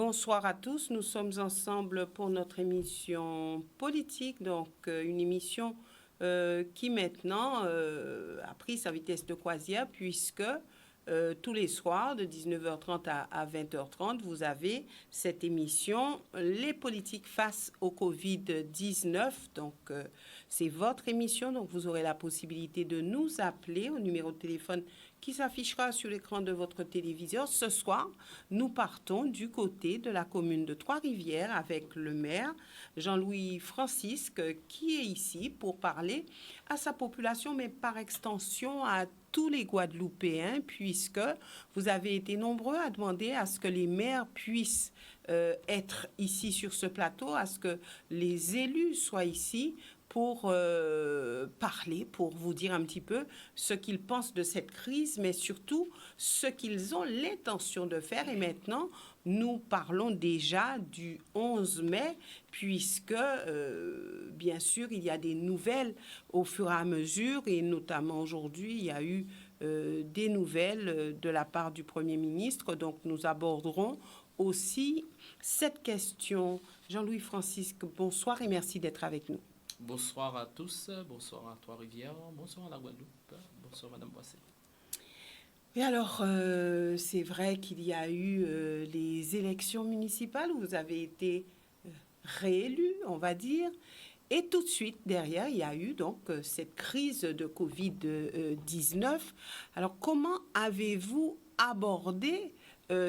Bonsoir à tous, nous sommes ensemble pour notre émission politique, donc une émission qui maintenant a pris sa vitesse de croisière puisque tous les soirs de 19h30 à 20h30, vous avez cette émission Les politiques face au Covid-19. Donc c'est votre émission, donc vous aurez la possibilité de nous appeler au numéro de téléphone qui s'affichera sur l'écran de votre téléviseur. Ce soir, nous partons du côté de la commune de Trois-Rivières avec le maire Jean-Louis Francisque qui est ici pour parler à sa population, mais par extension à tous les Guadeloupéens, puisque vous avez été nombreux à demander à ce que les maires puissent être ici sur ce plateau, à ce que les élus soient ici pour parler, pour vous dire un petit peu ce qu'ils pensent de cette crise, mais surtout ce qu'ils ont l'intention de faire. Et maintenant, nous parlons déjà du 11 mai, puisque, bien sûr, il y a des nouvelles au fur et à mesure, et notamment aujourd'hui, il y a eu des nouvelles de la part du Premier ministre. Donc, nous aborderons aussi cette question. Jean-Louis Francisque, bonsoir et merci d'être avec nous. Bonsoir à tous, bonsoir à Trois-Rivières, bonsoir à la Guadeloupe, bonsoir Madame Boissé. Et alors, c'est vrai qu'il y a eu les élections municipales où vous avez été réélu, on va dire. Et tout de suite, derrière, il y a eu donc cette crise de Covid-19. Alors, comment avez-vous abordé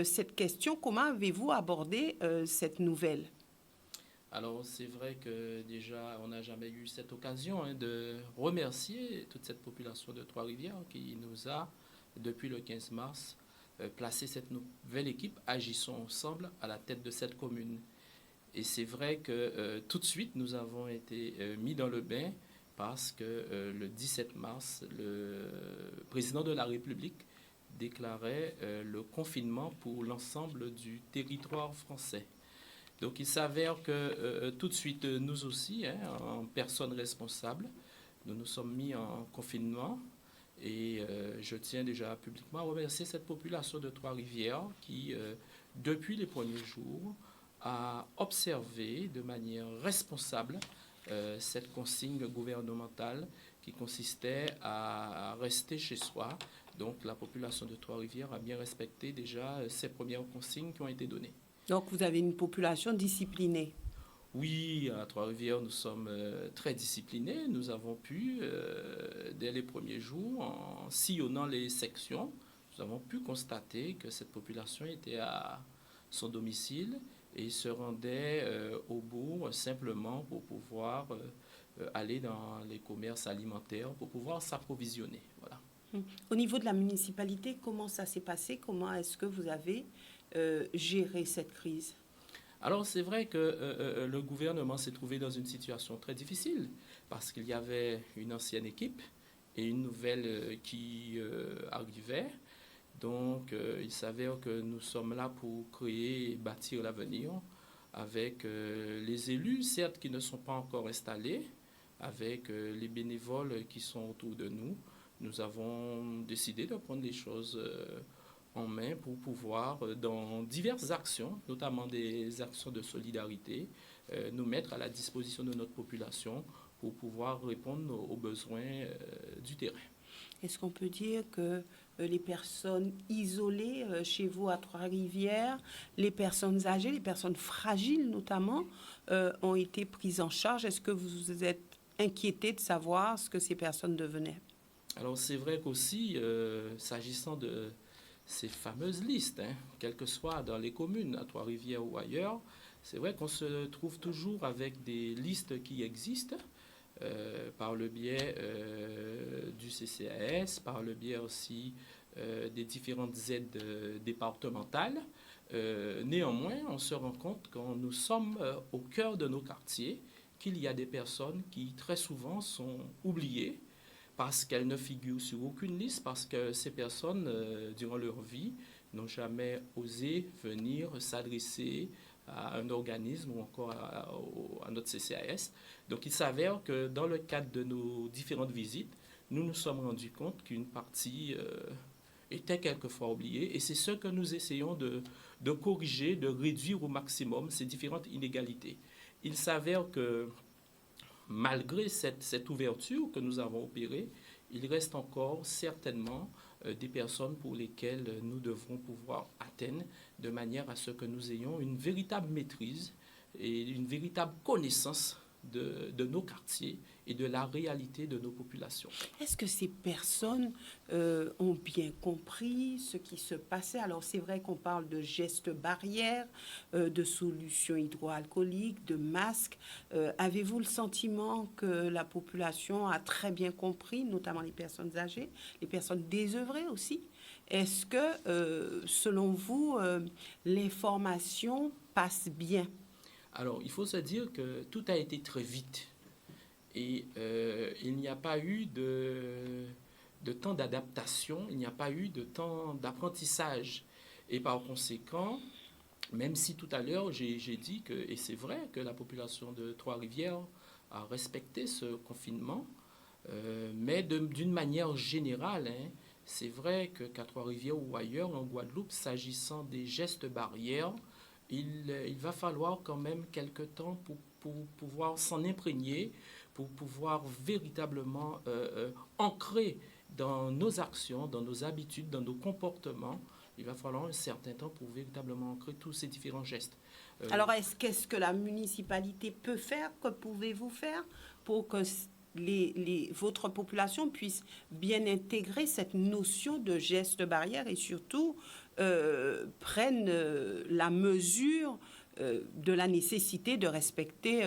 cette question? Comment avez-vous abordé cette nouvelle? Alors, c'est vrai que déjà, on n'a jamais eu cette occasion de remercier toute cette population de Trois-Rivières qui nous a, depuis le 15 mars, placé cette nouvelle équipe Agissons ensemble à la tête de cette commune. Et c'est vrai que tout de suite, nous avons été mis dans le bain parce que le 17 mars, le président de la République déclarait le confinement pour l'ensemble du territoire français. Donc il s'avère que tout de suite, nous aussi, en personnes responsables, nous nous sommes mis en confinement. Et je tiens déjà publiquement à remercier cette population de Trois-Rivières qui, depuis les premiers jours, a observé de manière responsable cette consigne gouvernementale qui consistait à rester chez soi. Donc la population de Trois-Rivières a bien respecté déjà ces premières consignes qui ont été données. Donc, vous avez une population disciplinée. Oui, à Trois-Rivières, nous sommes très disciplinés. Nous avons pu, dès les premiers jours, en sillonnant les sections, nous avons pu constater que cette population était à son domicile et se rendait au bourg simplement pour pouvoir aller dans les commerces alimentaires, pour pouvoir s'approvisionner. Voilà. Au niveau de la municipalité, comment ça s'est passé? Comment est-ce que vous avez géré cette crise? Alors c'est vrai que le gouvernement s'est trouvé dans une situation très difficile parce qu'il y avait une ancienne équipe et une nouvelle qui arrivait. Donc il s'avère que nous sommes là pour créer et bâtir l'avenir avec les élus, certes qui ne sont pas encore installés, avec les bénévoles qui sont autour de nous. Nous avons décidé de prendre les choses en main pour pouvoir, dans diverses actions, notamment des actions de solidarité, nous mettre à la disposition de notre population pour pouvoir répondre aux besoins du terrain. Est-ce qu'on peut dire que les personnes isolées chez vous à Trois-Rivières, les personnes âgées, les personnes fragiles notamment, ont été prises en charge? Est-ce que vous êtes inquiété de savoir ce que ces personnes devenaient? Alors c'est vrai qu'aussi, s'agissant de ces fameuses listes, quelles que soient dans les communes, à Trois-Rivières ou ailleurs, c'est vrai qu'on se trouve toujours avec des listes qui existent par le biais du CCAS, par le biais aussi des différentes aides départementales. Néanmoins, on se rend compte quand nous sommes au cœur de nos quartiers qu'il y a des personnes qui très souvent sont oubliées parce qu'elles ne figurent sur aucune liste, parce que ces personnes, durant leur vie, n'ont jamais osé venir s'adresser à un organisme ou encore à notre CCAS. Donc il s'avère que dans le cadre de nos différentes visites, nous nous sommes rendus compte qu'une partie était quelquefois oublié. Et c'est ce que nous essayons de corriger, de réduire au maximum ces différentes inégalités. Il s'avère que malgré cette ouverture que nous avons opérée, il reste encore certainement des personnes pour lesquelles nous devrons pouvoir atteindre de manière à ce que nous ayons une véritable maîtrise et une véritable connaissance de nos quartiers et de la réalité de nos populations. Est-ce que ces personnes ont bien compris ce qui se passait? Alors, c'est vrai qu'on parle de gestes barrières, de solutions hydroalcooliques, de masques. Avez-vous le sentiment que la population a très bien compris, notamment les personnes âgées, les personnes désœuvrées aussi? Est-ce que, selon vous, l'information passe bien? Alors, il faut se dire que tout a été très vite et il n'y a pas eu de temps d'adaptation, il n'y a pas eu de temps d'apprentissage. Et par conséquent, même si tout à l'heure j'ai dit que, et c'est vrai que la population de Trois-Rivières a respecté ce confinement, mais d'une manière générale, hein, c'est vrai qu'à Trois-Rivières ou ailleurs, en Guadeloupe, s'agissant des gestes barrières, il va falloir quand même quelque temps pour pouvoir s'en imprégner, pour pouvoir véritablement ancrer dans nos actions, dans nos habitudes, dans nos comportements. Il va falloir un certain temps pour véritablement ancrer tous ces différents gestes. Alors, qu'est-ce que la municipalité peut faire? Que pouvez-vous faire pour que votre population puisse bien intégrer cette notion de geste barrière et surtout prenne la mesure de la nécessité de respecter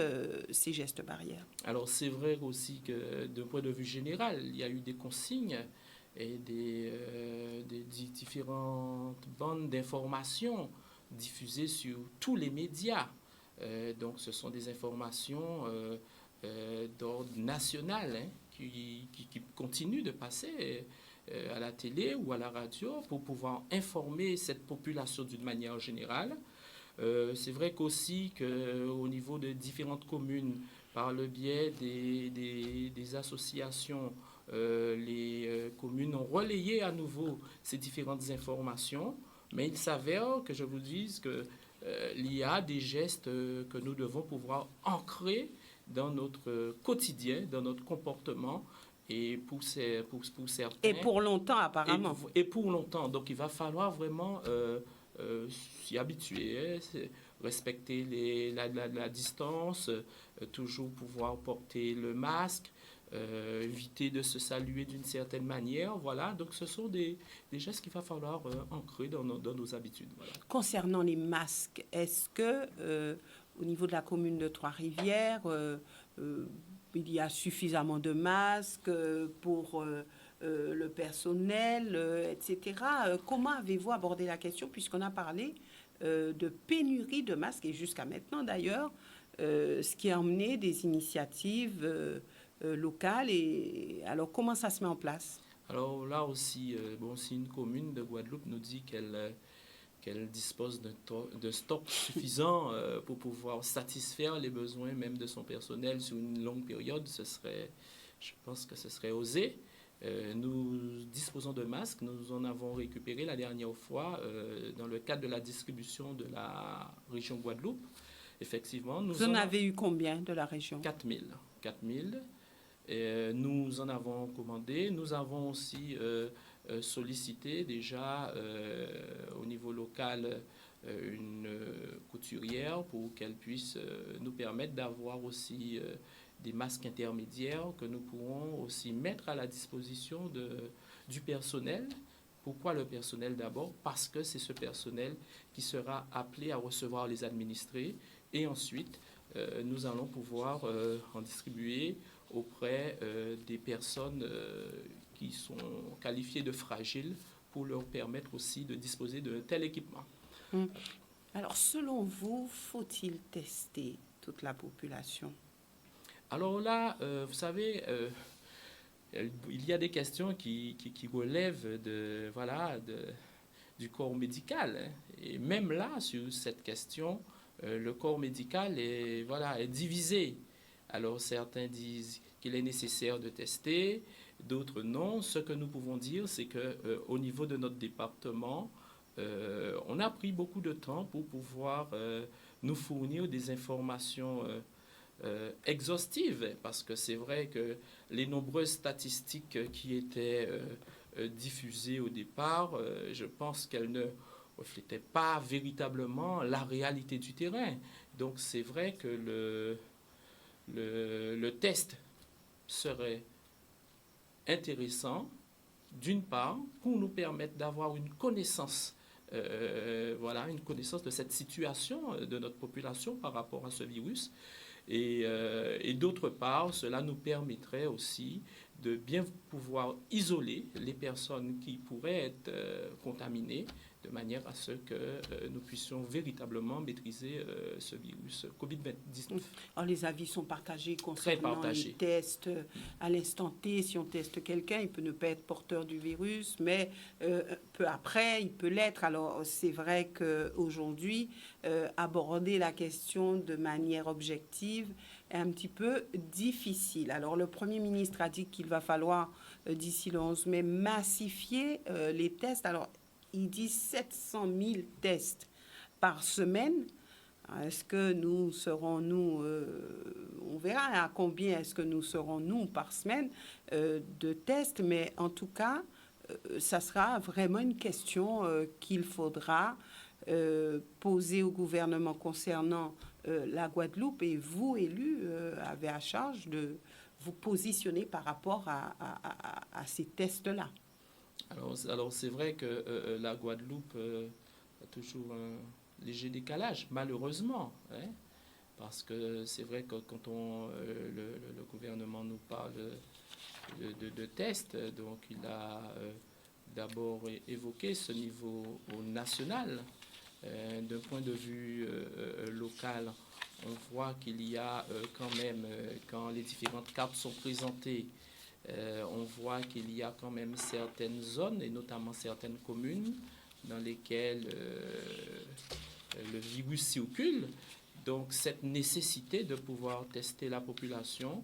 ces gestes barrières? Alors, c'est vrai aussi que d'un point de vue général, il y a eu des consignes et des différentes bandes d'informations diffusées sur tous les médias. Donc, ce sont des informations d'ordre national, hein, qui continuent de passer à la télé ou à la radio pour pouvoir informer cette population d'une manière générale. C'est vrai qu'aussi qu'au niveau de différentes communes, par le biais des associations, les communes ont relayé à nouveau ces différentes informations, mais il s'avère que je vous dise que il y a des gestes que nous devons pouvoir ancrer dans notre quotidien, dans notre comportement, et pour certains... Et pour longtemps, apparemment. Et pour longtemps. Donc, il va falloir vraiment s'y habituer, hein, respecter la distance, toujours pouvoir porter le masque, éviter de se saluer d'une certaine manière. Voilà, donc ce sont des gestes qu'il va falloir ancrer dans nos habitudes. Voilà. Concernant les masques, est-ce que au niveau de la commune de Trois-Rivières, il y a suffisamment de masques pour le personnel, etc. Comment avez-vous abordé la question, puisqu'on a parlé de pénurie de masques, et jusqu'à maintenant d'ailleurs, ce qui a emmené des initiatives locales. Et alors, comment ça se met en place? Alors là aussi, si une commune de Guadeloupe nous dit qu'elle dispose de stock suffisant pour pouvoir satisfaire les besoins même de son personnel sur une longue période, je pense que ce serait osé. Nous disposons de masques, nous en avons récupéré la dernière fois dans le cadre de la distribution de la région Guadeloupe. Effectivement, vous en avez eu combien de la région? 4000. Nous en avons commandé. Nous avons aussi sollicité déjà au niveau local une couturière pour qu'elle puisse nous permettre d'avoir aussi des masques intermédiaires que nous pourrons aussi mettre à la disposition du personnel. Pourquoi le personnel d'abord? Parce que c'est ce personnel qui sera appelé à recevoir les administrés et ensuite nous allons pouvoir en distribuer auprès des personnes qui sont qualifiées de fragiles pour leur permettre aussi de disposer de tel équipement. Alors, selon vous, faut-il tester toute la population? Alors là, vous savez, il y a des questions qui relèvent du corps médical. Hein. Et même là, sur cette question, le corps médical est divisé. Alors certains disent qu'il est nécessaire de tester, d'autres non. Ce que nous pouvons dire, c'est que au niveau de notre département, on a pris beaucoup de temps pour pouvoir nous fournir des informations exhaustives, parce que c'est vrai que les nombreuses statistiques qui étaient diffusées au départ, je pense qu'elles ne reflétaient pas véritablement la réalité du terrain. Donc c'est vrai que le test serait intéressant, d'une part, pour nous permettre d'avoir une connaissance, voilà, une connaissance de cette situation de notre population par rapport à ce virus. Et d'autre part, cela nous permettrait aussi de bien pouvoir isoler les personnes qui pourraient être contaminées, de manière à ce que nous puissions véritablement maîtriser ce virus COVID-19. Alors, les avis sont partagés Très concernant les partagés. tests à l'instant T. Si on teste quelqu'un, il peut ne pas être porteur du virus, mais peu après, il peut l'être. Alors, c'est vrai qu'aujourd'hui, aborder la question de manière objective est un petit peu difficile. Alors, le Premier ministre a dit qu'il va falloir, d'ici le 11 mai, massifier les tests. Alors, il dit 700 000 tests par semaine. Est-ce que nous serons, on verra à combien est-ce que nous serons, nous, par semaine de tests, mais en tout cas, ça sera vraiment une question qu'il faudra poser au gouvernement concernant la Guadeloupe, et vous, élus, avez à charge de vous positionner par rapport à ces tests-là. Alors c'est vrai que la Guadeloupe a toujours un léger décalage, malheureusement, hein, parce que c'est vrai que quand le gouvernement nous parle de tests, donc il a d'abord évoqué ce niveau national. D'un point de vue local, on voit qu'il y a quand même, quand les différentes cartes sont présentées, on voit qu'il y a quand même certaines zones, et notamment certaines communes, dans lesquelles le virus circule. Donc cette nécessité de pouvoir tester la population.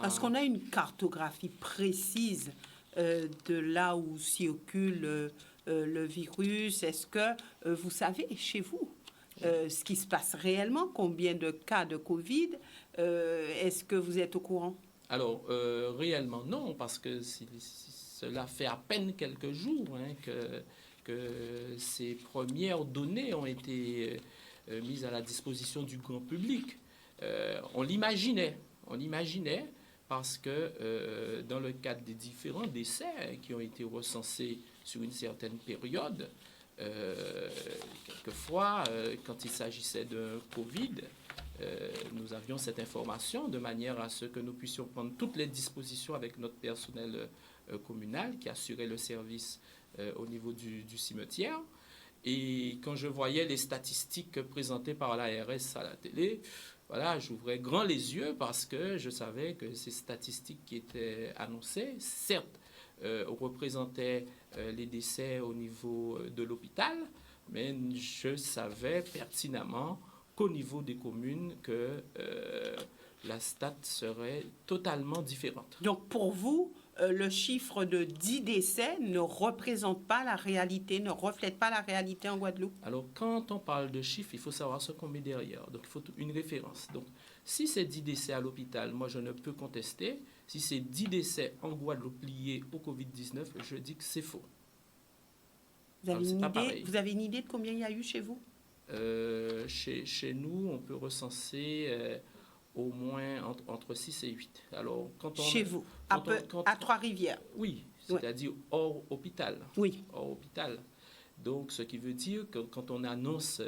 Est-ce qu'on a une cartographie précise de là où circule le virus? Est-ce que vous savez chez vous ce qui se passe réellement? Combien de cas de Covid? Est-ce que vous êtes au courant? Alors, réellement non, parce que cela fait à peine quelques jours hein, que ces premières données ont été mises à la disposition du grand public. On l'imaginait parce que dans le cadre des différents décès qui ont été recensés sur une certaine période, quelquefois, quand il s'agissait de Covid, nous avions cette information de manière à ce que nous puissions prendre toutes les dispositions avec notre personnel communal qui assurait le service au niveau du cimetière. Et quand je voyais les statistiques présentées par l'ARS à la télé, voilà, j'ouvrais grand les yeux parce que je savais que ces statistiques qui étaient annoncées, certes, représentaient les décès au niveau de l'hôpital, mais je savais pertinemment qu'au niveau des communes, que la stat serait totalement différente. Donc pour vous, le chiffre de 10 décès ne représente pas la réalité, ne reflète pas la réalité en Guadeloupe? Alors quand on parle de chiffres, il faut savoir ce qu'on met derrière. Donc il faut une référence. Donc si c'est 10 décès à l'hôpital, moi je ne peux contester. Si c'est 10 décès en Guadeloupe liés au Covid-19, je dis que c'est faux. Vous avez une idée de combien il y a eu chez vous? Chez nous, on peut recenser au moins entre 6 et 8. Alors, chez vous, à Trois-Rivières? Oui, c'est-à-dire hors hôpital. Oui. Hors hôpital. Donc, ce qui veut dire que quand on annonce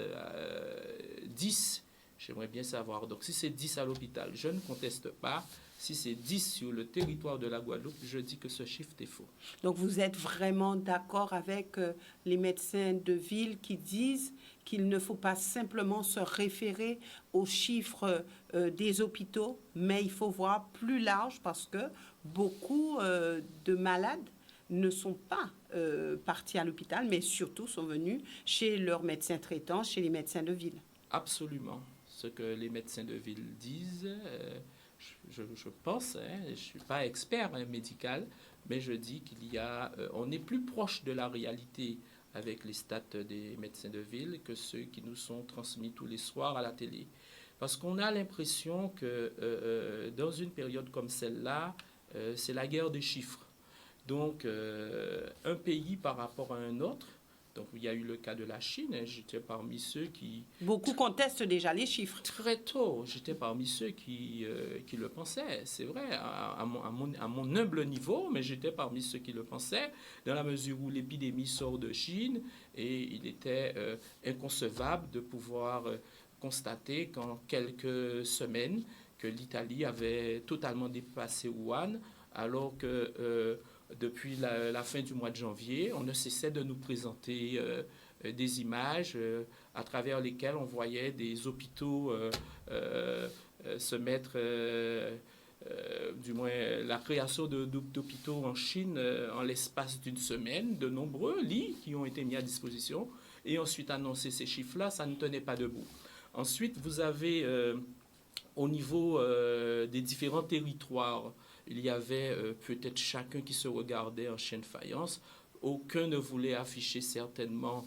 10, j'aimerais bien savoir. Donc, si c'est 10 à l'hôpital, je ne conteste pas. Si c'est 10 sur le territoire de la Guadeloupe, je dis que ce chiffre est faux. Donc, vous êtes vraiment d'accord avec les médecins de ville qui disent qu'il ne faut pas simplement se référer aux chiffres des hôpitaux, mais il faut voir plus large parce que beaucoup de malades ne sont pas partis à l'hôpital, mais surtout sont venus chez leurs médecins traitants, chez les médecins de ville. Absolument. Ce que les médecins de ville disent, je pense, hein, je ne suis pas expert médical, mais je dis on est plus proche de la réalité avec les stats des médecins de ville que ceux qui nous sont transmis tous les soirs à la télé. Parce qu'on a l'impression que dans une période comme celle-là, c'est la guerre des chiffres. Donc, un pays par rapport à un autre, donc il y a eu le cas de la Chine, hein, j'étais parmi ceux qui... Beaucoup contestent déjà les chiffres. Très tôt, j'étais parmi ceux qui le pensaient, c'est vrai, à mon humble niveau, mais j'étais parmi ceux qui le pensaient, dans la mesure où l'épidémie sort de Chine, et il était inconcevable de pouvoir constater qu'en quelques semaines, que l'Italie avait totalement dépassé Wuhan, alors que depuis la fin du mois de janvier, on ne cessait de nous présenter des images à travers lesquelles on voyait des hôpitaux se mettre, du moins la création d'hôpitaux en Chine en l'espace d'une semaine, de nombreux lits qui ont été mis à disposition, et ensuite annoncer ces chiffres-là, ça ne tenait pas debout. Ensuite, vous avez au niveau des différents territoires, il y avait peut-être chacun qui se regardait en chien de faïence. Aucun ne voulait afficher certainement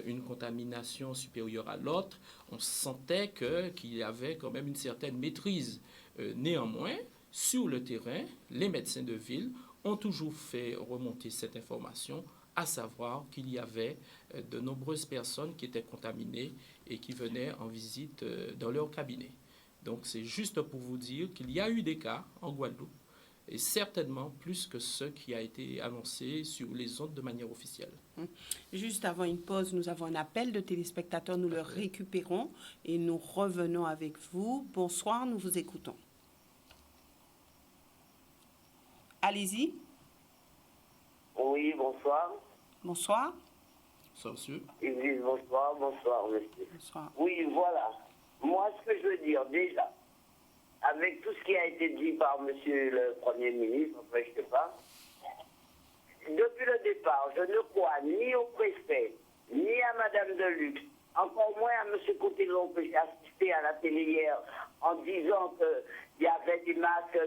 une contamination supérieure à l'autre. On sentait qu'il y avait quand même une certaine maîtrise. Néanmoins, sur le terrain, les médecins de ville ont toujours fait remonter cette information, à savoir qu'il y avait de nombreuses personnes qui étaient contaminées et qui venaient en visite dans leur cabinet. Donc c'est juste pour vous dire qu'il y a eu des cas en Guadeloupe, et certainement plus que ce qui a été annoncé sur les ondes de manière officielle. Juste avant une pause, nous avons un appel de téléspectateurs, nous le récupérons et nous revenons avec vous. Bonsoir, nous vous écoutons. Allez-y. Oui, bonsoir. Bonsoir. Bonsoir, monsieur. Ils disent bonsoir, bonsoir, monsieur. Bonsoir. Oui, voilà. Moi, ce que je veux dire, déjà, avec tout ce qui a été dit par monsieur le Premier ministre, enfin, je ne sais pas, depuis le départ, je ne crois ni au préfet, ni à madame Deluxe, encore moins à monsieur Cotelon, que j'ai assisté à la télé hier, en disant qu'il y avait des masques,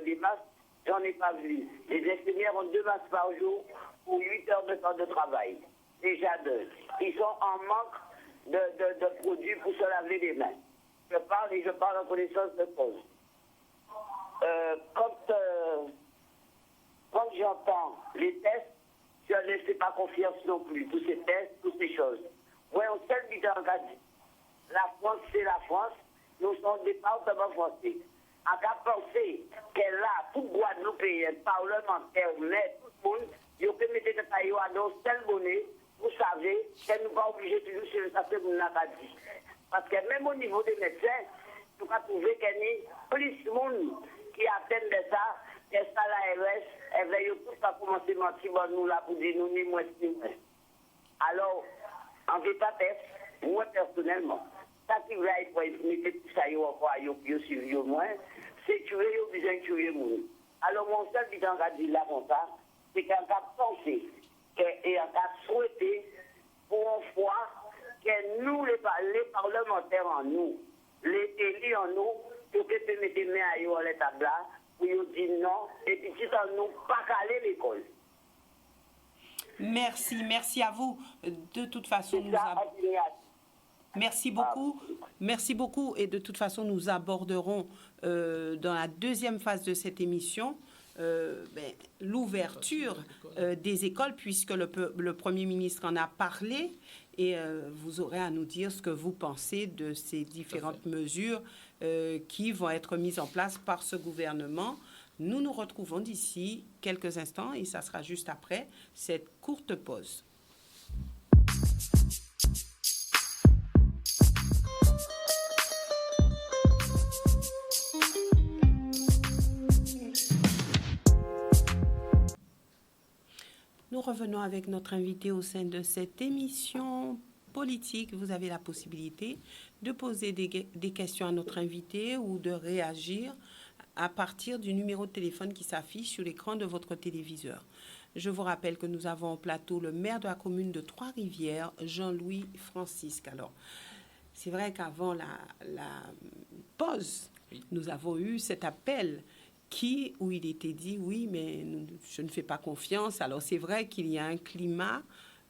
j'en ai pas vu. Les infirmières ont 2 masques par jour pour 8 heures de temps de travail. Déjà 2. Ils sont en manque de produits pour se laver les mains. Je parle en connaissance de cause. Quand j'entends les tests, je ne fais pas confiance non plus. Tous ces tests, toutes ces choses. Oui, on sait le bilan qu'a dit. La France, c'est la France. Nous sommes des départements français. À qu'à penser qu'elle a tout Guadeloupéen, parlementaire, mais tout le monde, il peut mettre des tailles à dos, tel bonnet, vous savez, qu'elle ne va pas obligée toujours sur le sacré de n'a pas dit. Parce que même au niveau des médecins, tu vas trouver qu'il y a plus de monde qui attendent de ça, que ça l'ARS, elle veille tout à commencer à mentir nous là pour dire nous ni moins ni moins. Alors, en vérité, moi personnellement, ça qui va être pour mettre tout ça encore à sur moins, c'est tuer ou besoin de tuer monde. Alors mon seul but en dire là comme ça, c'est qu'on a pensé et on a souhaité pour une fois que nous, les parlementaires en nous, les élus en nous, pour que nous mettre les mains à l'état là, pour nous dire non, et puis si on nous pas caler l'école. Merci à vous. De toute façon, merci beaucoup. Et de toute façon, nous aborderons dans la deuxième phase de cette émission l'ouverture des écoles, puisque le Premier ministre en a parlé, et vous aurez à nous dire ce que vous pensez de ces différentes mesures qui vont être mises en place par ce gouvernement. Nous nous retrouvons d'ici quelques instants, et ça sera juste après cette courte pause. Nous revenons avec notre invité au sein de cette émission politique. Vous avez la possibilité de poser des questions à notre invité ou de réagir à partir du numéro de téléphone qui s'affiche sur l'écran de votre téléviseur. Je vous rappelle que nous avons au plateau le maire de la commune de Trois-Rivières, Jean-Louis Francisque. Alors, c'est vrai qu'avant la pause, nous avons eu cet appel où il était dit, oui, mais je ne fais pas confiance. Alors c'est vrai qu'il y a un climat,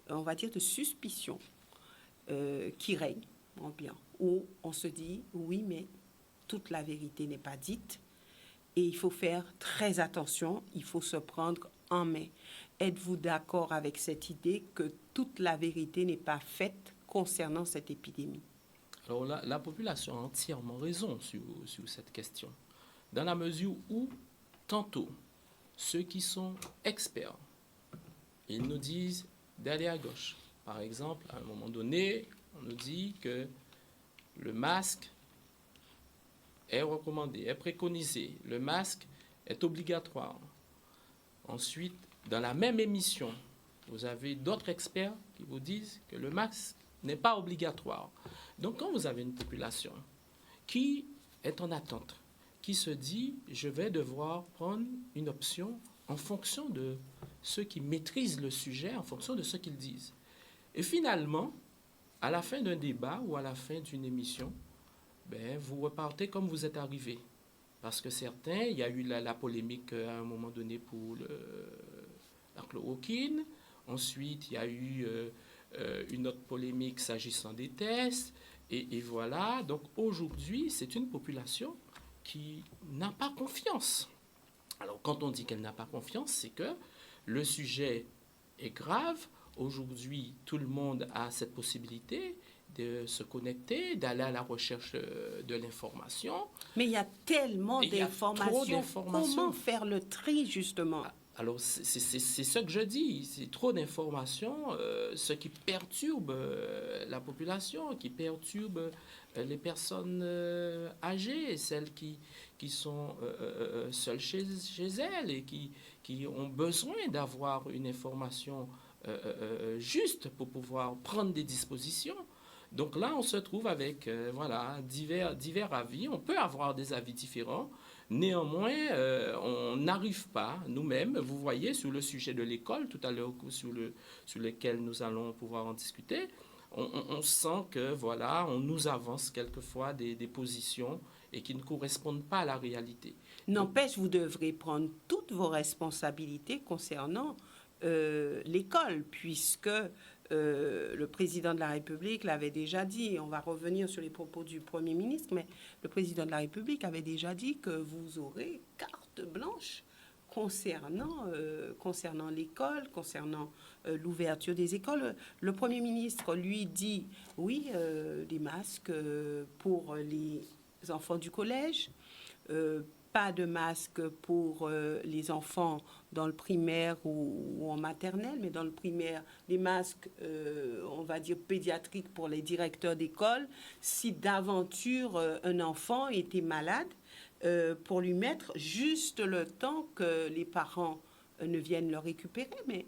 on va dire, de suspicion qui règne ambiant, où on se dit, oui, mais toute la vérité n'est pas dite et il faut faire très attention, il faut se prendre en main. Êtes-vous d'accord avec cette idée que toute la vérité n'est pas faite concernant cette épidémie? Alors la population a entièrement raison sur cette question, dans la mesure où, tantôt, ceux qui sont experts, ils nous disent d'aller à gauche. Par exemple, à un moment donné, on nous dit que le masque est recommandé, est préconisé, le masque est obligatoire. Ensuite, dans la même émission, vous avez d'autres experts qui vous disent que le masque n'est pas obligatoire. Donc, quand vous avez une population qui est en attente, qui se dit « je vais devoir prendre une option en fonction de ceux qui maîtrisent le sujet, en fonction de ce qu'ils disent ». Et finalement, à la fin d'un débat ou à la fin d'une émission, vous repartez comme vous êtes arrivé. Parce que certains, il y a eu la polémique à un moment donné pour la chloroquine. Ensuite, il y a eu une autre polémique s'agissant des tests. Et voilà, donc aujourd'hui, c'est une population qui n'a pas confiance. Alors, quand on dit qu'elle n'a pas confiance, c'est que le sujet est grave. Aujourd'hui, tout le monde a cette possibilité de se connecter, d'aller à la recherche de l'information. Mais il y a tellement d'informations. Comment faire le tri, justement? Alors, c'est ce que je dis. C'est trop d'informations, ce qui perturbe la population, qui perturbe les personnes âgées, celles qui sont seules chez elles et qui ont besoin d'avoir une information juste pour pouvoir prendre des dispositions. Donc là, on se trouve avec divers avis. On peut avoir des avis différents. Néanmoins, on n'arrive pas nous-mêmes, vous voyez, sur le sujet de l'école, tout à l'heure sur lequel nous allons pouvoir en discuter, on sent que, on nous avance quelquefois des positions et qui ne correspondent pas à la réalité. N'empêche, vous devrez prendre toutes vos responsabilités concernant l'école, puisque le président de la République l'avait déjà dit. On va revenir sur les propos du Premier ministre, mais le président de la République avait déjà dit que vous aurez carte blanche concernant l'école, concernant l'ouverture des écoles. Le Premier ministre, lui, dit, oui, des masques pour les enfants du collège, pas de masque pour les enfants dans le primaire ou en maternelle, mais dans le primaire, des masques, on va dire, pédiatriques pour les directeurs d'école. Si d'aventure un enfant était malade, pour lui mettre juste le temps que les parents ne viennent le récupérer. Mais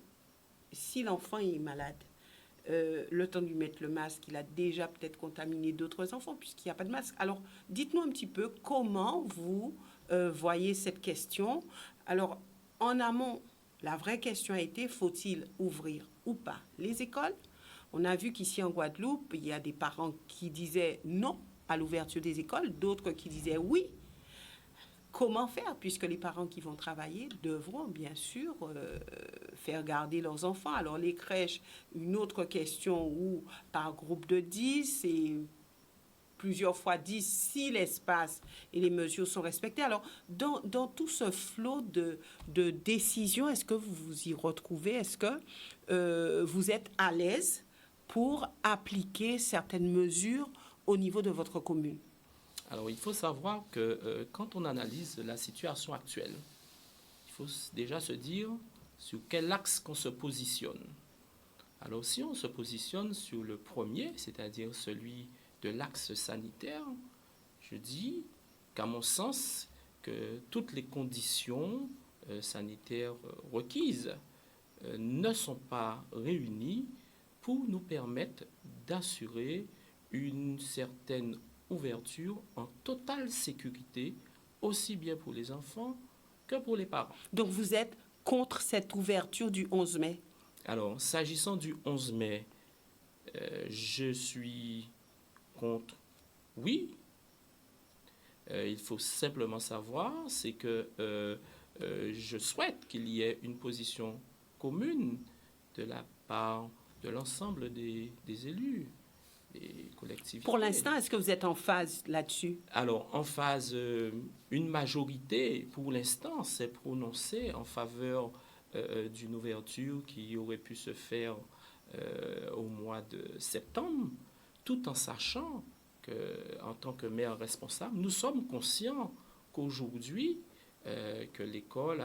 si l'enfant est malade, le temps de lui mettre le masque, il a déjà peut-être contaminé d'autres enfants puisqu'il n'y a pas de masque. Alors, dites-nous un petit peu comment vous voyez cette question. Alors, en amont, la vraie question a été, faut-il ouvrir ou pas les écoles? On a vu qu'ici en Guadeloupe, il y a des parents qui disaient non à l'ouverture des écoles, d'autres qui disaient oui. Comment faire, puisque les parents qui vont travailler devront bien sûr faire garder leurs enfants. Alors les crèches, une autre question où par groupe de 10 et plusieurs fois 10 si l'espace et les mesures sont respectées. Alors dans tout ce flot de décisions, est-ce que vous vous y retrouvez? Est-ce que vous êtes à l'aise pour appliquer certaines mesures au niveau de votre commune? Alors, il faut savoir que quand on analyse la situation actuelle, il faut déjà se dire sur quel axe qu'on se positionne. Alors, si on se positionne sur le premier, c'est-à-dire celui de l'axe sanitaire, je dis qu'à mon sens, que toutes les conditions sanitaires requises ne sont pas réunies pour nous permettre d'assurer une certaine ouverture en totale sécurité, aussi bien pour les enfants que pour les parents. Donc vous êtes contre cette ouverture du 11 mai? Alors, s'agissant du 11 mai, je suis contre, oui. Il faut simplement savoir, c'est que je souhaite qu'il y ait une position commune de la part de l'ensemble des élus, des collectivités. Pour l'instant, est-ce que vous êtes en phase là-dessus? Alors, en phase, une majorité, pour l'instant, s'est prononcée en faveur d'une ouverture qui aurait pu se faire au mois de septembre, tout en sachant qu'en tant que maire responsable, nous sommes conscients qu'aujourd'hui, que l'école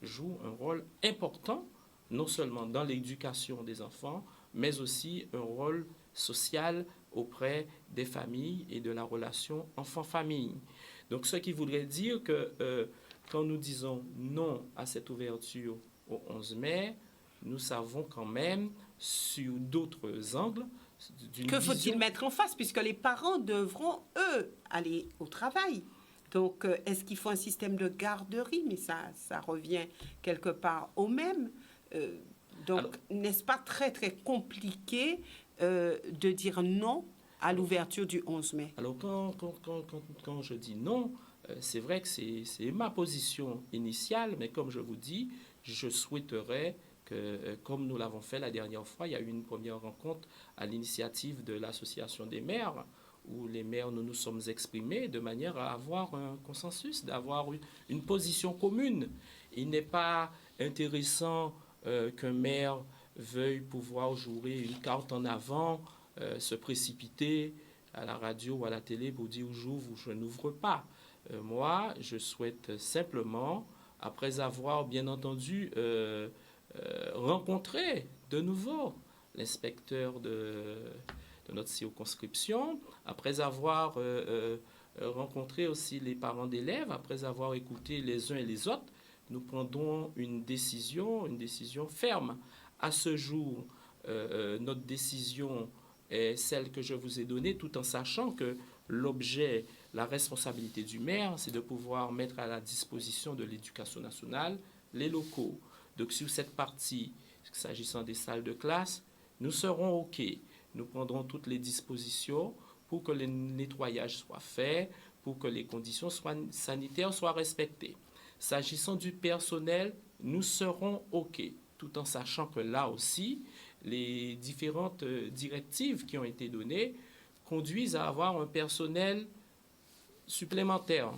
joue un rôle important, non seulement dans l'éducation des enfants, mais aussi un rôle social auprès des familles et de la relation enfant-famille. Donc, ce qui voudrait dire que quand nous disons non à cette ouverture au 11 mai, nous savons quand même, sur d'autres angles, que faut-il mettre en face, puisque les parents devront, eux, aller au travail. Donc, est-ce qu'il faut un système de garderie? Mais ça revient quelque part au même. Donc, n'est-ce pas très, très compliqué de dire non à l'ouverture du 11 mai? Alors, quand je dis non, c'est vrai que c'est ma position initiale, mais comme je vous dis, je souhaiterais que, comme nous l'avons fait la dernière fois, il y a eu une première rencontre à l'initiative de l'Association des maires, où les maires, nous nous sommes exprimés de manière à avoir un consensus, d'avoir une position commune. Il n'est pas intéressant qu'un maire veuille pouvoir jouer une carte en avant, se précipiter à la radio ou à la télé pour dire j'ouvre ou je n'ouvre pas. Moi, je souhaite simplement, après avoir bien entendu rencontré de nouveau l'inspecteur de notre circonscription, après avoir rencontré aussi les parents d'élèves, après avoir écouté les uns et les autres, nous prendrons une décision ferme. À ce jour, notre décision est celle que je vous ai donnée, tout en sachant que l'objet, la responsabilité du maire, c'est de pouvoir mettre à la disposition de l'Éducation nationale les locaux. Donc sur cette partie, s'agissant des salles de classe, nous serons OK. Nous prendrons toutes les dispositions pour que le nettoyage soit fait, pour que les conditions sanitaires soient respectées. S'agissant du personnel, nous serons OK, tout en sachant que là aussi, les différentes directives qui ont été données conduisent à avoir un personnel supplémentaire,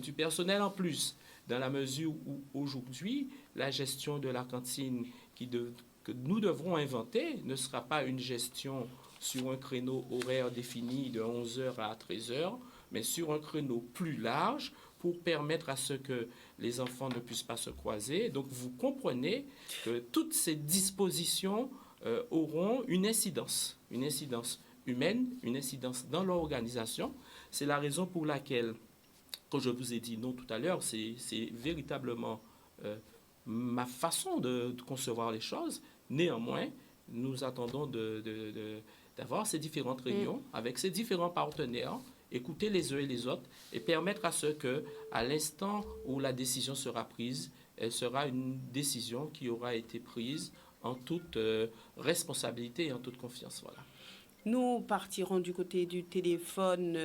du personnel en plus, dans la mesure où aujourd'hui, la gestion de la cantine que nous devrons inventer ne sera pas une gestion sur un créneau horaire défini de 11h à 13h, mais sur un créneau plus large pour permettre à ce que les enfants ne puissent pas se croiser. Donc, vous comprenez que toutes ces dispositions auront une incidence humaine, une incidence dans l'organisation. C'est la raison pour laquelle, quand je vous ai dit non tout à l'heure, c'est véritablement ma façon de concevoir les choses. Néanmoins, nous attendons d'avoir ces différentes réunions avec ces différents partenaires, écouter les uns et les autres et permettre à ce que, à l'instant où la décision sera prise, elle sera une décision qui aura été prise en toute responsabilité et en toute confiance. Voilà. Nous partirons du côté du téléphone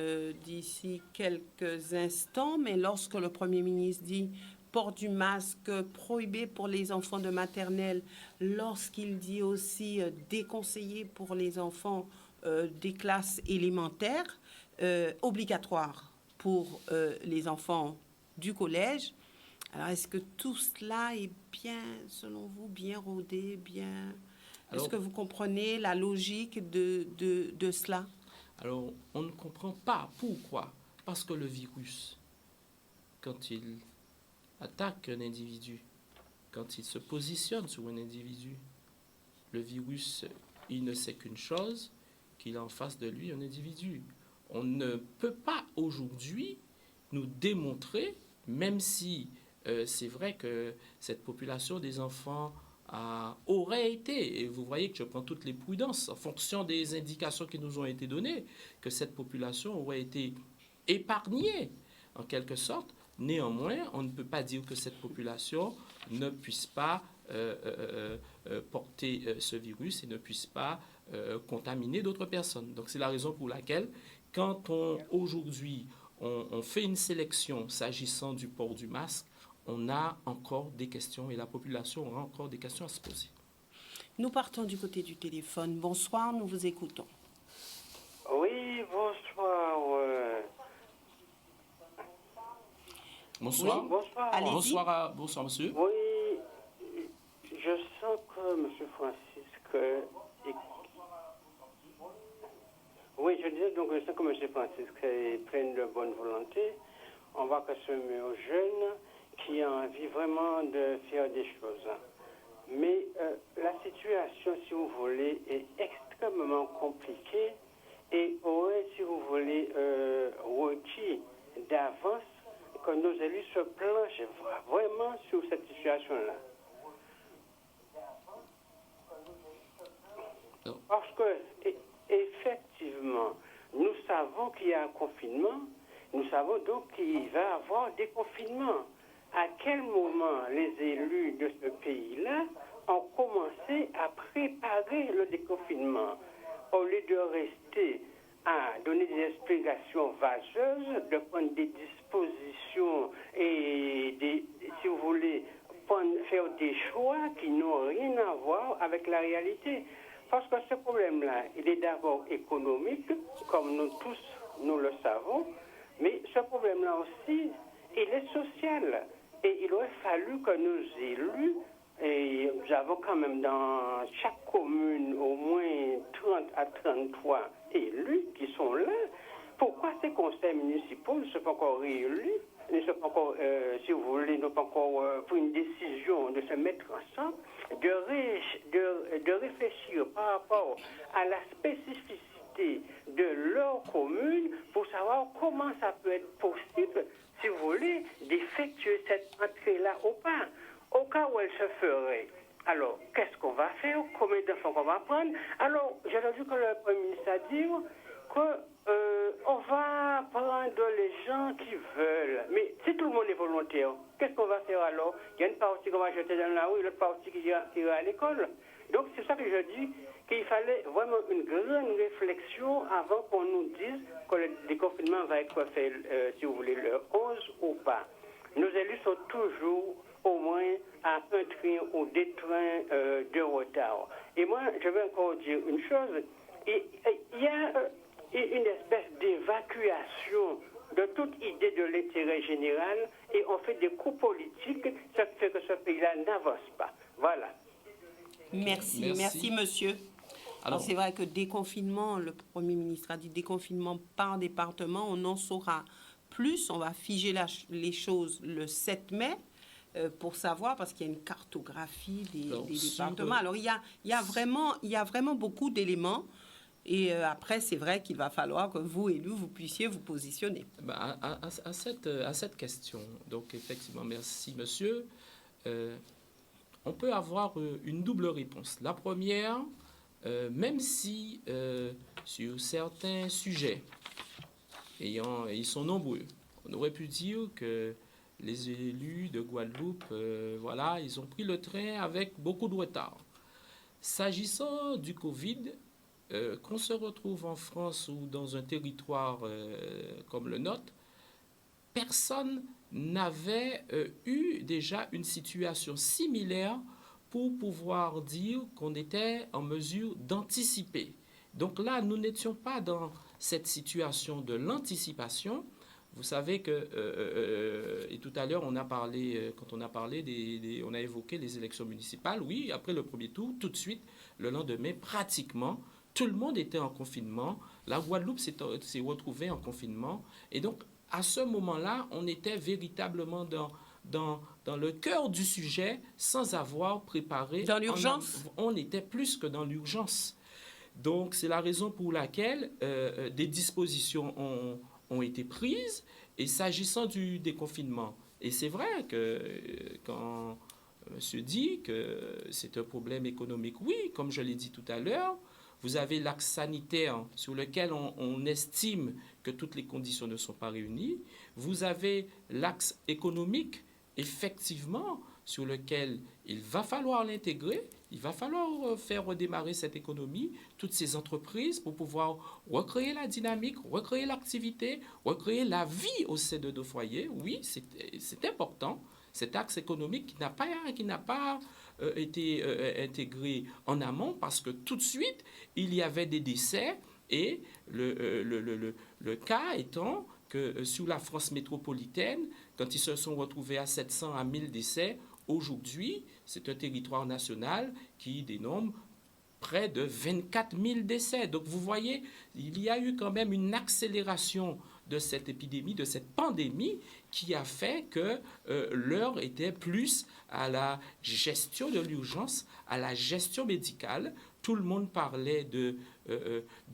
d'ici quelques instants, mais lorsque le Premier ministre dit port du masque prohibé pour les enfants de maternelle, lorsqu'il dit aussi déconseillé pour les enfants des classes élémentaires, obligatoire pour les enfants du collège. Alors, est-ce que tout cela est bien, selon vous, bien rodé, bien... Est-ce que vous comprenez la logique de cela? Alors, on ne comprend pas. Pourquoi? Parce que le virus, quand il attaque un individu, quand il se positionne sur un individu, le virus, il ne sait qu'une chose, qu'il a en face de lui un individu. On ne peut pas aujourd'hui nous démontrer, même si c'est vrai que cette population des enfants aurait été, et vous voyez que je prends toutes les prudences en fonction des indications qui nous ont été données, que cette population aurait été épargnée en quelque sorte. Néanmoins, on ne peut pas dire que cette population ne puisse pas porter ce virus et ne puisse pas contaminer d'autres personnes. Donc c'est la raison pour laquelle, quand aujourd'hui on fait une sélection s'agissant du port du masque, on a encore des questions et la population aura encore des questions à se poser. Nous partons du côté du téléphone. Bonsoir, nous vous écoutons. Oui, bonsoir. Bonsoir. Oui. Bonsoir. Allez-y. Bonsoir, monsieur. Oui, je sens que M. Francisque... Oui, je disais donc, je sens que M. Francisque est plein de bonne volonté. On va que ce met aux jeunes qui ont envie vraiment de faire des choses. Mais la situation, si vous voulez, est extrêmement compliquée et aurait, si vous voulez, requis d'avance que nos élus se planchent vraiment sur cette situation-là. Parce que, effectivement, nous savons qu'il y a un confinement, nous savons donc qu'il va y avoir des confinements. À quel moment les élus de ce pays-là ont commencé à préparer le déconfinement au lieu de rester à donner des explications vaseuses, de prendre des dispositions et, si vous voulez, faire des choix qui n'ont rien à voir avec la réalité. Parce que ce problème-là, il est d'abord économique, comme nous tous, nous le savons, mais ce problème-là aussi, il est social. Et il aurait fallu que nos élus, et nous avons quand même dans chaque commune au moins 30 à 33 élus qui sont là. Pourquoi ces conseils municipaux ne sont pas encore réélus, ne sont pas encore, si vous voulez, n'ont pas encore pris une décision de se mettre ensemble, de réfléchir par rapport à la spécificité de leur commune pour savoir comment ça peut être possible, si vous voulez, d'effectuer cette entrée-là ou pas. Au cas où elle se ferait, alors qu'est-ce qu'on va faire? Combien d'enfants qu'on va prendre? Alors, j'ai entendu que le Premier ministre a dit qu'on va prendre les gens qui veulent. Mais si tout le monde est volontaire, qu'est-ce qu'on va faire alors? Il y a une partie qu'on va jeter dans la rue, l'autre partie qui ira à l'école. Donc, c'est ça que je dis, qu'il fallait vraiment une grande réflexion avant qu'on nous dise que le déconfinement va être fait, si vous voulez, le 11 ou pas. Nos élus sont toujours au moins à un train ou des trains de retard. Et moi, je vais encore dire une chose. Il y a une espèce d'évacuation de toute idée de l'intérêt général et on fait des coups politiques, ça fait que ce pays-là n'avance pas. Voilà. Merci monsieur. Alors, c'est vrai que déconfinement, le Premier ministre a dit déconfinement par département, on en saura plus. On va figer les choses le 7 mai pour savoir, parce qu'il y a une cartographie des départements. Alors, il y a vraiment beaucoup d'éléments. Et après, c'est vrai qu'il va falloir que vous, élus, vous puissiez vous positionner. À cette question, donc effectivement, merci monsieur. On peut avoir une double réponse. La première, même si sur certains sujets, ils sont nombreux, on aurait pu dire que les élus de Guadeloupe, ils ont pris le train avec beaucoup de retard. S'agissant du Covid, qu'on se retrouve en France ou dans un territoire comme le nôtre, personne n'avait eu déjà une situation similaire pour pouvoir dire qu'on était en mesure d'anticiper. Donc là, nous n'étions pas dans cette situation de l'anticipation. Vous savez que, et tout à l'heure, on a parlé, quand on a parlé on a évoqué les élections municipales. Oui, après le premier tour, tout de suite, le lendemain, pratiquement, tout le monde était en confinement. La Guadeloupe s'est retrouvée en confinement. Et donc, à ce moment-là, on était véritablement dans le cœur du sujet sans avoir préparé... Dans l'urgence? On était plus que dans l'urgence. Donc, c'est la raison pour laquelle des dispositions ont été prises. Et s'agissant du déconfinement, et c'est vrai que quand monsieur dit que c'est un problème économique, oui, comme je l'ai dit tout à l'heure, vous avez l'axe sanitaire sur lequel on estime que toutes les conditions ne sont pas réunies. Vous avez l'axe économique effectivement sur lequel il va falloir l'intégrer, il va falloir faire redémarrer cette économie, toutes ces entreprises pour pouvoir recréer la dynamique, recréer l'activité, recréer la vie au sein de nos foyers. Oui, c'est important. Cet axe économique qui n'a pas été intégré en amont parce que tout de suite, il y avait des décès et le cas étant que sur la France métropolitaine, quand ils se sont retrouvés à 700 à 1000 décès, aujourd'hui, c'est un territoire national qui dénombre près de 24 000 décès. Donc vous voyez, il y a eu quand même une accélération de cette épidémie, de cette pandémie, qui a fait que l'heure était plus à la gestion de l'urgence, à la gestion médicale. Tout le monde parlait de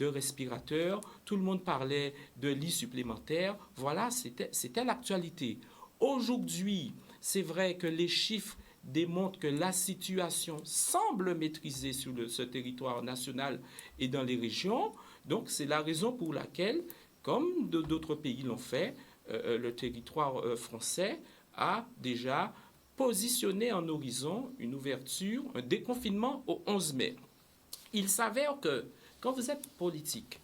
respirateurs, tout le monde parlait de lits supplémentaires. Voilà, c'était l'actualité. Aujourd'hui, c'est vrai que les chiffres démontrent que la situation semble maîtrisée sur ce territoire national et dans les régions. Donc, c'est la raison pour laquelle, comme d'autres pays l'ont fait, le territoire français a déjà positionné en horizon une ouverture, un déconfinement au 11 mai. Il s'avère que quand vous êtes politique,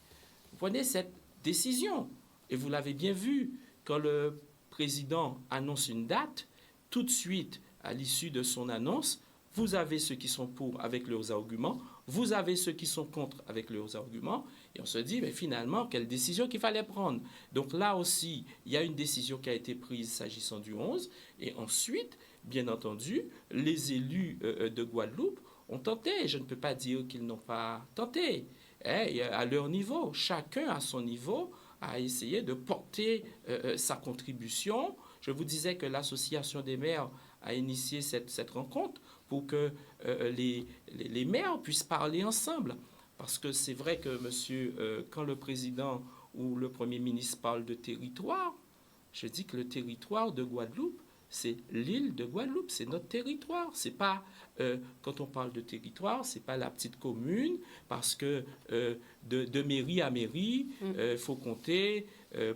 vous prenez cette décision, et vous l'avez bien vu, quand le président annonce une date, tout de suite, à l'issue de son annonce, vous avez ceux qui sont pour avec leurs arguments, vous avez ceux qui sont contre avec leurs arguments, et on se dit, mais finalement, quelle décision qu'il fallait prendre. Donc là aussi, il y a une décision qui a été prise s'agissant du 11, et ensuite, bien entendu, les élus de Guadeloupe ont tenté. Je ne peux pas dire qu'ils n'ont pas tenté. À leur niveau, chacun à son niveau a essayé de porter sa contribution. Je vous disais que l'association des maires a initié cette rencontre pour que les maires puissent parler ensemble. Parce que c'est vrai que, quand le président ou le Premier ministre parle de territoire, je dis que le territoire de Guadeloupe, c'est l'île de Guadeloupe, c'est notre territoire. C'est pas, quand on parle de territoire, c'est pas la petite commune, parce que de mairie à mairie, faut compter,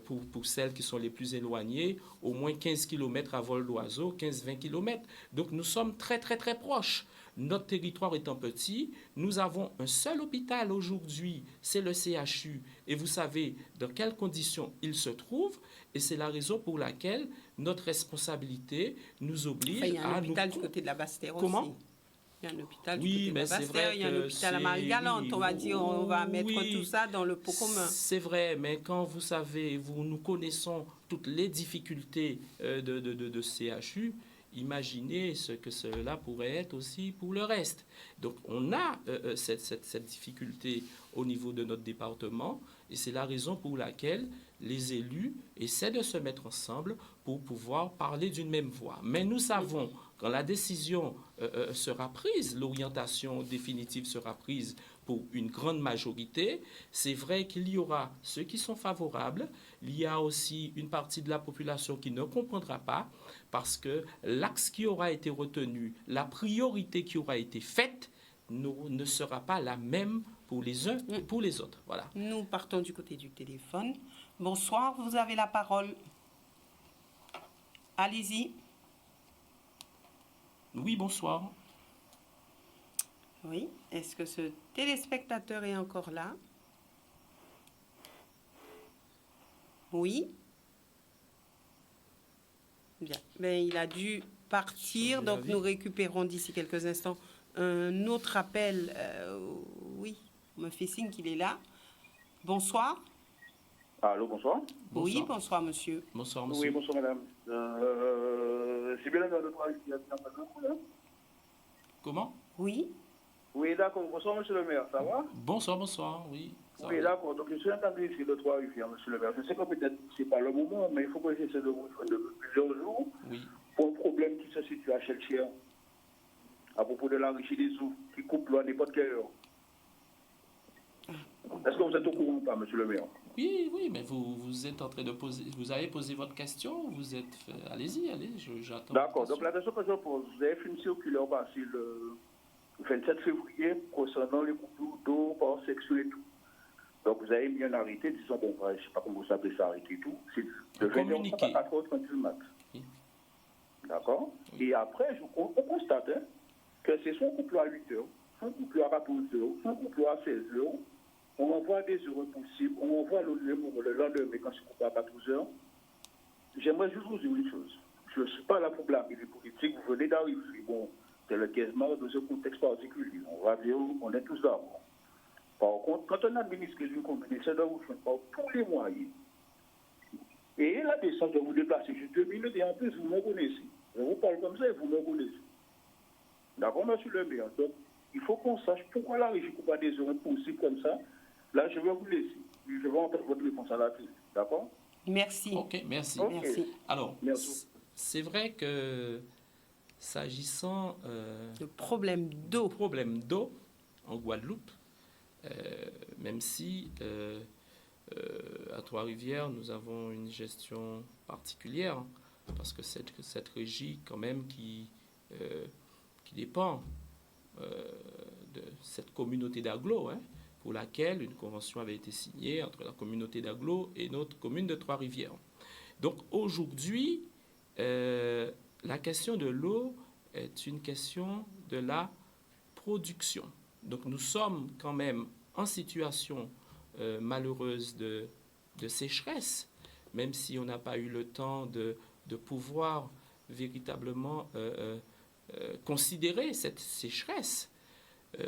pour celles qui sont les plus éloignées, au moins 15 km à vol d'oiseau, 15-20 km. Donc nous sommes très très très proches. Notre territoire étant petit, nous avons un seul hôpital aujourd'hui, c'est le CHU. Et vous savez dans quelles conditions il se trouve. Et c'est la raison pour laquelle notre responsabilité nous oblige à... Il y a un hôpital du côté de la Basse-Terre aussi. Comment ? Il y a un hôpital Oui, du côté de mais la c'est Basse-Terre, vrai il y a un hôpital à Marie-Galante. On va dire, on va mettre tout ça dans le pot commun. C'est vrai, mais quand vous savez, nous connaissons toutes les difficultés de CHU, imaginez ce que cela pourrait être aussi pour le reste. Donc on a cette difficulté au niveau de notre département et c'est la raison pour laquelle les élus essaient de se mettre ensemble pour pouvoir parler d'une même voix. Mais nous savons, quand la décision sera prise, l'orientation définitive sera prise pour une grande majorité, c'est vrai qu'il y aura ceux qui sont favorables, il y a aussi une partie de la population qui ne comprendra pas, parce que l'axe qui aura été retenu, la priorité qui aura été faite, ne sera pas la même pour les uns et pour les autres. Voilà. Nous partons du côté du téléphone. Bonsoir, vous avez la parole. Allez-y. Oui, bonsoir. Oui, est-ce que ce téléspectateur est encore là? Oui. Bien. Ben, il a dû partir, donc nous récupérons d'ici quelques instants un autre appel. Oui, on me fait signe qu'il est là. Bonsoir. Allô, bonsoir. Oui, bonsoir, monsieur. Bonsoir, monsieur. Oui, bonsoir, madame. C'est bien le droit qui a bien. Comment? Oui. Oui, d'accord. Bonsoir, monsieur le maire. Ça va? Bonsoir, oui. Oui, d'accord. Donc, je suis entendu ici le 3 rivières, monsieur le maire. Je sais que peut-être ce n'est pas le moment, mais il faut que j'essaie de vous faire depuis plusieurs jours pour un problème qui se situe à Chelchia à propos de l'enrichie des eaux qui coupe l'eau à n'importe quelle heure. Est-ce que vous êtes au courant ou pas, monsieur le maire? Oui, mais vous êtes en train de poser... Vous avez posé votre question, vous êtes... Allez-y, j'attends. D'accord. Donc, la question que je pose, vous avez fait une circulaire passée le 27 février concernant les coupes d'eau par section et tout. Donc, vous avez mis un arrêté, disons, bon, je ne sais pas comment vous appelez ça, arrêté et tout. C'est de 21h à 4h30 du matin. Oui. D'accord? Et après, on constate que c'est son couple à 8 heures, son couple à 14 heures, son couple à 16 heures. On envoie des heures possibles, on envoie le lendemain quand c'est couple à 14 heures. J'aimerais juste vous dire une chose. Je ne suis pas là pour blâmer les politiques, vous venez d'arriver. Bon, c'est le 15 mars dans un contexte particulier. On va dire, on est tous d'accord. Par contre, quand on administre une commune, ça doit vous faire par tous les moyens. Et la décence de vous déplacer juste 2 minutes et en plus, vous me connaissez. Je vous parle comme ça et vous me connaissez. D'accord, monsieur le maire? Donc, il faut qu'on sache pourquoi la régie ne coupe pas des heures possibles comme ça. Là, je vais vous laisser. Je vais entendre votre réponse à la télé. D'accord? Merci. Ok, merci. Okay. Merci. Alors, Merci. c'est vrai que s'agissant Le problème d'eau en Guadeloupe, même si à Trois-Rivières, nous avons une gestion particulière, parce que cette régie, quand même, qui dépend de cette communauté d'agglos, pour laquelle une convention avait été signée entre la communauté d'agglos et notre commune de Trois-Rivières. Donc aujourd'hui, la question de l'eau est une question de la production. Donc nous sommes quand même en situation malheureuse de sécheresse, même si on n'a pas eu le temps de pouvoir véritablement considérer cette sécheresse.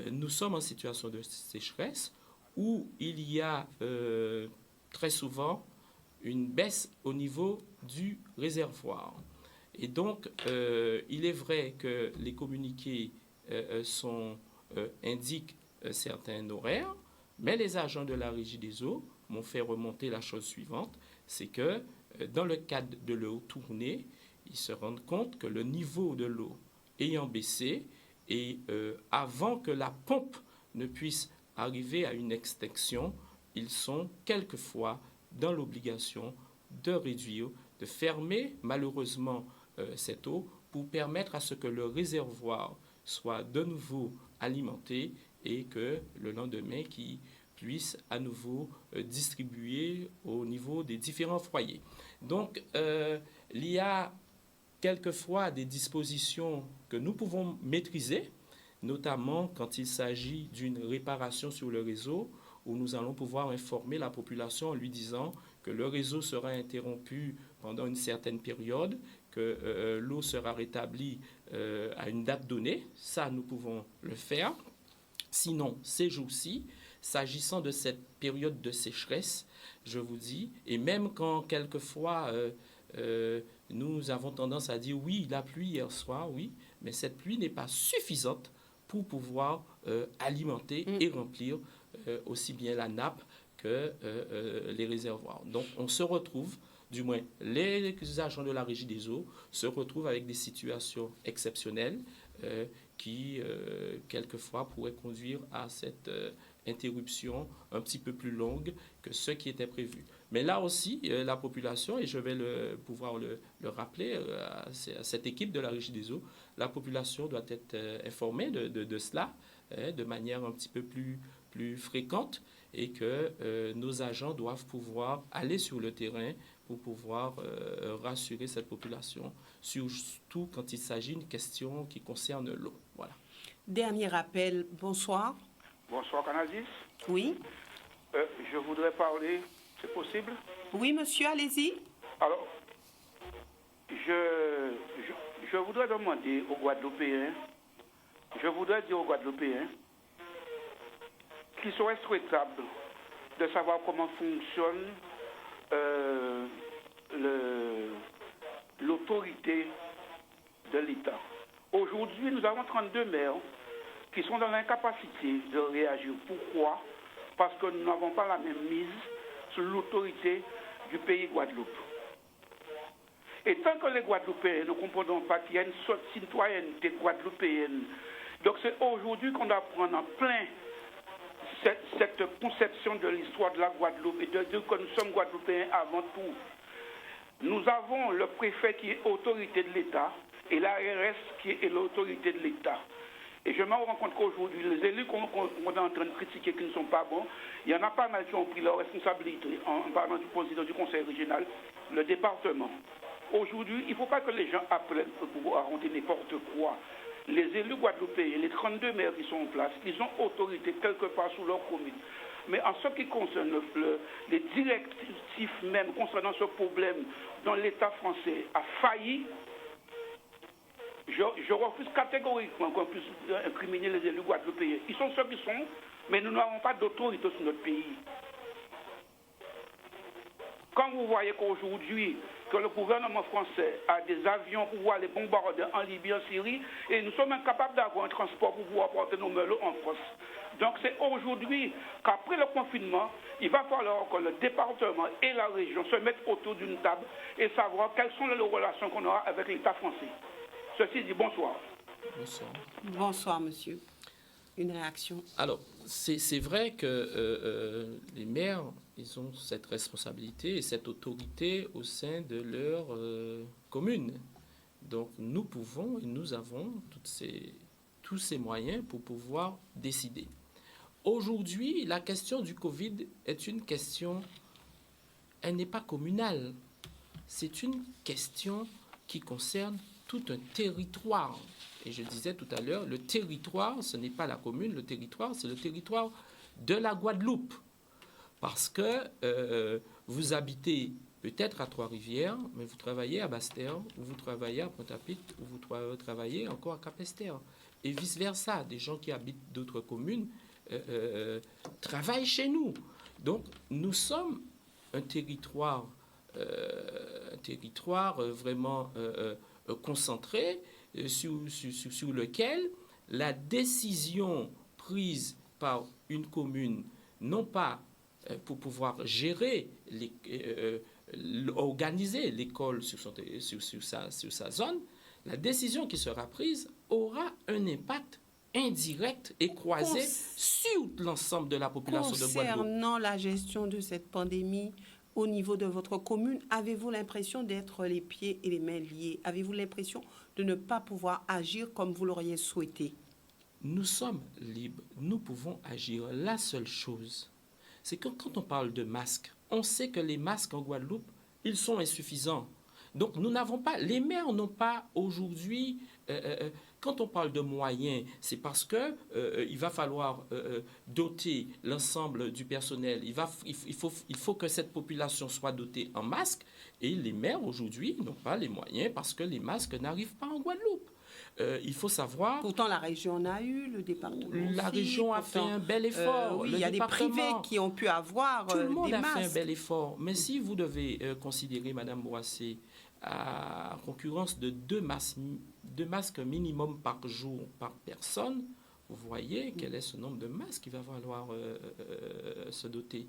Nous sommes en situation de sécheresse où il y a très souvent une baisse au niveau du réservoir. Et donc, il est vrai que les communiqués indiquent certains horaires, mais les agents de la Régie des eaux m'ont fait remonter la chose suivante, c'est que dans le cadre de l'eau tournée, ils se rendent compte que le niveau de l'eau ayant baissé, et avant que la pompe ne puisse arriver à une extinction, ils sont quelquefois dans l'obligation de réduire, de fermer malheureusement cette eau pour permettre à ce que le réservoir soit de nouveau alimenté et que le lendemain, qu'il puisse à nouveau distribuer au niveau des différents foyers. Donc, il y a quelquefois des dispositions que nous pouvons maîtriser, notamment quand il s'agit d'une réparation sur le réseau, où nous allons pouvoir informer la population en lui disant que le réseau sera interrompu pendant une certaine période, que l'eau sera rétablie à une date donnée. Ça, nous pouvons le faire. Sinon, ces jours-ci, s'agissant de cette période de sécheresse, je vous dis, et même quand quelquefois nous avons tendance à dire oui, il a plu hier soir, oui, mais cette pluie n'est pas suffisante pour pouvoir alimenter et remplir aussi bien la nappe que les réservoirs. Donc on se retrouve, du moins les agents de la Régie des eaux se retrouvent avec des situations exceptionnelles qui quelquefois pourraient conduire à cette interruption un petit peu plus longue que ce qui était prévu. Mais là aussi, la population, et je vais pouvoir le rappeler à cette équipe de la Régie des eaux, la population doit être informée de cela de manière un petit peu plus fréquente et que nos agents doivent pouvoir aller sur le terrain pour pouvoir rassurer cette population, surtout quand il s'agit d'une question qui concerne l'eau. Voilà. Dernier appel, bonsoir. Bonsoir, Canadis. Oui. Je voudrais parler, c'est possible? Oui, monsieur, allez-y. Alors, je voudrais demander aux Guadeloupéens, qu'il serait souhaitable de savoir comment fonctionne l'autorité de l'État. Aujourd'hui, nous avons 32 maires qui sont dans l'incapacité de réagir. Pourquoi? Parce que nous n'avons pas la même mise sur l'autorité du pays Guadeloupe. Et tant que les Guadeloupéens ne comprendront pas qu'il y a une citoyenneté guadeloupéenne, donc c'est aujourd'hui qu'on doit prendre en plein cette conception de l'histoire de la Guadeloupe et de dire que nous sommes Guadeloupéens avant tout. Nous avons le préfet qui est autorité de l'État et l'ARS qui est l'autorité de l'État. Et je me rends compte qu'aujourd'hui, les élus qu'on est en train de critiquer qui ne sont pas bons, il y en a pas mal qui ont pris leur responsabilité en parlant du président du conseil régional, le département. Aujourd'hui, il ne faut pas que les gens apprennent pour pouvoir raconter n'importe quoi. Les élus guadeloupéens, les 32 maires qui sont en place, ils ont autorité quelque part sous leur commune. Mais en ce qui concerne les directifs même concernant ce problème dont l'État français a failli, je refuse catégoriquement qu'on puisse incriminer les élus guadeloupéens. Ils sont ceux qui sont, mais nous n'avons pas d'autorité sur notre pays. Quand vous voyez qu'aujourd'hui, que le gouvernement français a des avions pour pouvoir les bombarder en Libye, en Syrie, et nous sommes incapables d'avoir un transport pour pouvoir porter nos melons en France. Donc c'est aujourd'hui qu'après le confinement, il va falloir que le département et la région se mettent autour d'une table et savoir quelles sont les relations qu'on aura avec l'État français. Ceci dit, bonsoir. Bonsoir. Bonsoir, monsieur. Une réaction? Alors, c'est vrai que les maires, ils ont cette responsabilité et cette autorité au sein de leur commune. Donc, nous pouvons et nous avons tous ces moyens pour pouvoir décider. Aujourd'hui, la question du Covid est une question, elle n'est pas communale. C'est une question qui concerne tout un territoire. Et je disais tout à l'heure, le territoire, ce n'est pas la commune, le territoire, c'est le territoire de la Guadeloupe. Parce que vous habitez peut-être à Trois-Rivières, mais vous travaillez à Basse-Terre, ou vous travaillez à Pointe-à-Pitre, ou vous travaillez encore à Cap-Esther. Et vice-versa, des gens qui habitent d'autres communes travaillent chez nous. Donc, nous sommes un territoire vraiment concentré, sur lequel la décision prise par une commune, non pas pour pouvoir gérer, organiser l'école sur sa zone, la décision qui sera prise aura un impact indirect et croisé sur l'ensemble de la population de Guadeloupe. Concernant la gestion de cette pandémie, au niveau de votre commune, avez-vous l'impression d'être les pieds et les mains liés? Avez-vous l'impression de ne pas pouvoir agir comme vous l'auriez souhaité? Nous sommes libres, nous pouvons agir. La seule chose, c'est que quand on parle de masques, on sait que les masques en Guadeloupe, ils sont insuffisants. Donc nous n'avons pas, les maires n'ont pas aujourd'hui, quand on parle de moyens, c'est parce que il va falloir doter l'ensemble du personnel. Il faut que cette population soit dotée en masques. Et les maires aujourd'hui n'ont pas les moyens parce que les masques n'arrivent pas en Guadeloupe. Il faut savoir... Pourtant, la région en a eu, le département La aussi, région a fait un bel effort. Oui, il y a des privés qui ont pu avoir tout le monde des a masques. fait un bel effort. Mais si vous devez considérer, Madame Boissé, à concurrence de deux masques minimum par jour par personne, vous voyez quel est ce nombre de masques qu'il va falloir se doter.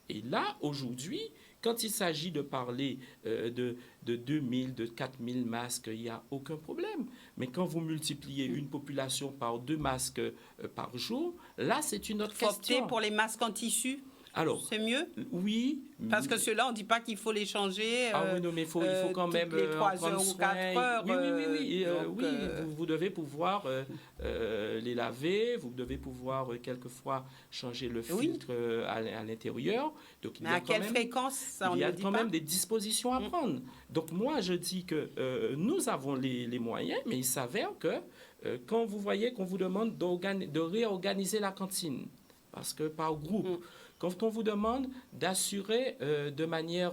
Et là, aujourd'hui, quand il s'agit de parler de 2000, de 4000 masques, il n'y a aucun problème. Mais quand vous multipliez une population par 2 masques par jour, là, c'est une autre question. Opter pour les masques en tissu? Alors, c'est mieux? Oui. Parce que ceux-là, on ne dit pas qu'il faut les changer. Oui, non, mais il faut quand même les 3 heures ou 4 heures. Oui. Vous devez pouvoir les laver, vous devez pouvoir quelquefois changer le filtre à l'intérieur. Donc, mais à quelle fréquence, ça, on ne dit pas? Il y a quand même des dispositions à prendre. Donc, moi, je dis que nous avons les moyens, mais il s'avère que quand vous voyez qu'on vous demande de réorganiser la cantine, parce que par groupe, quand on vous demande d'assurer de manière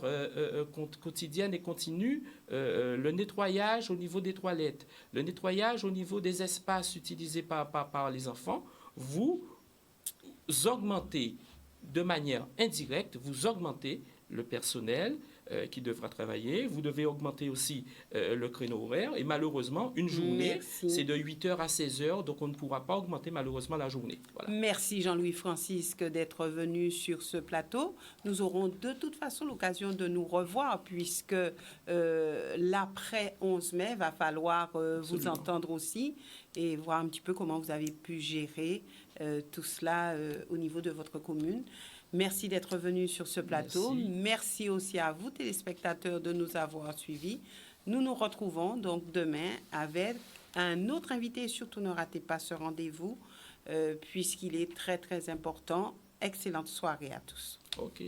quotidienne et continue le nettoyage au niveau des toilettes, le nettoyage au niveau des espaces utilisés par les enfants, vous augmentez de manière indirecte, vous augmentez le personnel qui devra travailler. Vous devez augmenter aussi le créneau horaire. Et malheureusement, une journée, c'est de 8h à 16h. Donc, on ne pourra pas augmenter malheureusement la journée. Voilà. Merci Jean-Louis Francisque d'être venu sur ce plateau. Nous aurons de toute façon l'occasion de nous revoir puisque l'après 11 mai, va falloir vous entendre aussi et voir un petit peu comment vous avez pu gérer tout cela au niveau de votre commune. Merci d'être venu sur ce plateau. Merci aussi à vous, téléspectateurs, de nous avoir suivis. Nous nous retrouvons donc demain avec un autre invité. Surtout, ne ratez pas ce rendez-vous puisqu'il est très, très important. Excellente soirée à tous. OK.